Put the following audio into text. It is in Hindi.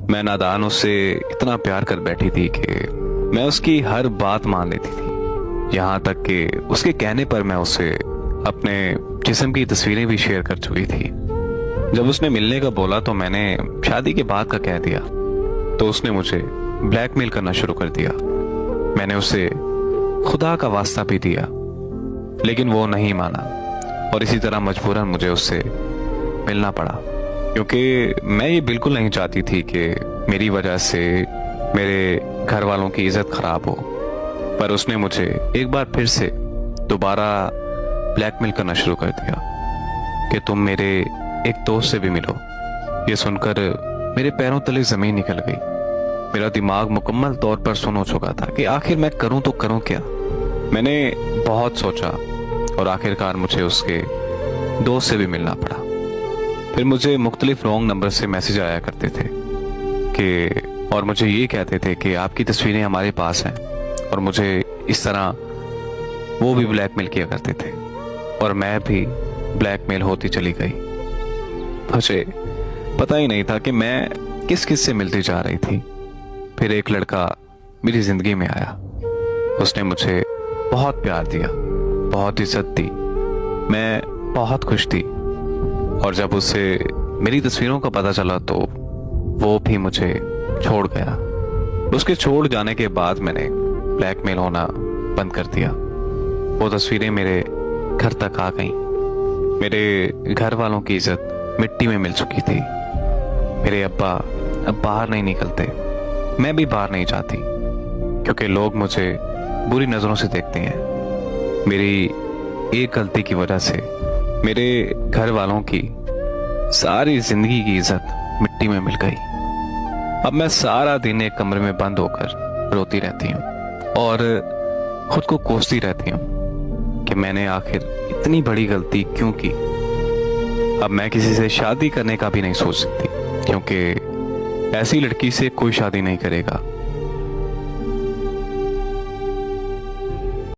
मैं नादान उससे इतना प्यार कर बैठी थी कि मैं उसकी हर बात मान लेती थी। यहाँ तक कि उसके कहने पर मैं उससे अपने जिस्म की तस्वीरें भी शेयर कर चुकी थी। जब उसने मिलने का बोला तो मैंने शादी के बाद का कह दिया, तो उसने मुझे ब्लैकमेल करना शुरू कर दिया। मैंने उसे खुदा का वास्ता भी दिया, लेकिन वो नहीं माना और इसी तरह मजबूरन मुझे उससे मिलना पड़ा, क्योंकि मैं ये बिल्कुल नहीं चाहती थी कि मेरी वजह से मेरे घर वालों की इज्जत खराब हो। पर उसने मुझे एक बार फिर से दोबारा ब्लैकमेल करना शुरू कर दिया कि तुम मेरे एक दोस्त से भी मिलो। ये सुनकर मेरे पैरों तले जमीन निकल गई। मेरा दिमाग मुकम्मल तौर पर सुन हो चुका था कि आखिर मैं करूं तो करूं क्या। मैंने बहुत सोचा और आखिरकार मुझे उसके दोस्त से भी मिलना पड़ा। फिर मुझे मुख्तलिफ रॉन्ग नंबर से मैसेज आया करते थे कि और मुझे ये कहते थे कि आपकी तस्वीरें हमारे पास हैं, और मुझे इस तरह वो भी ब्लैकमेल किया करते थे और मैं भी ब्लैकमेल होती चली गई। मुझे पता ही नहीं था कि मैं किस किस से मिलती जा रही थी। फिर एक लड़का मेरी जिंदगी में आया। उसने मुझे बहुत प्यार दिया, बहुत इज्जत दी। मैं बहुत खुश थी, और जब उसे मेरी तस्वीरों का पता चला तो वो भी मुझे छोड़ गया। उसके छोड़ जाने के बाद मैंने ब्लैकमेल होना बंद कर दिया। वो तस्वीरें मेरे घर तक आ गईं। मेरे घर वालों की इज्जत मिट्टी में मिल चुकी थी। मेरे अब्बा अब बाहर नहीं निकलते, मैं भी बाहर नहीं जाती, क्योंकि लोग मुझे बुरी नज़रों से देखते हैं। मेरी एक गलती की वजह से मेरे घर वालों की सारी जिंदगी की इज्जत मिट्टी में मिल गई। अब मैं सारा दिन एक कमरे में बंद होकर रोती रहती हूँ और खुद को कोसती रहती हूँ कि मैंने आखिर इतनी बड़ी गलती क्यों की। अब मैं किसी से शादी करने का भी नहीं सोच सकती, क्योंकि ऐसी लड़की से कोई शादी नहीं करेगा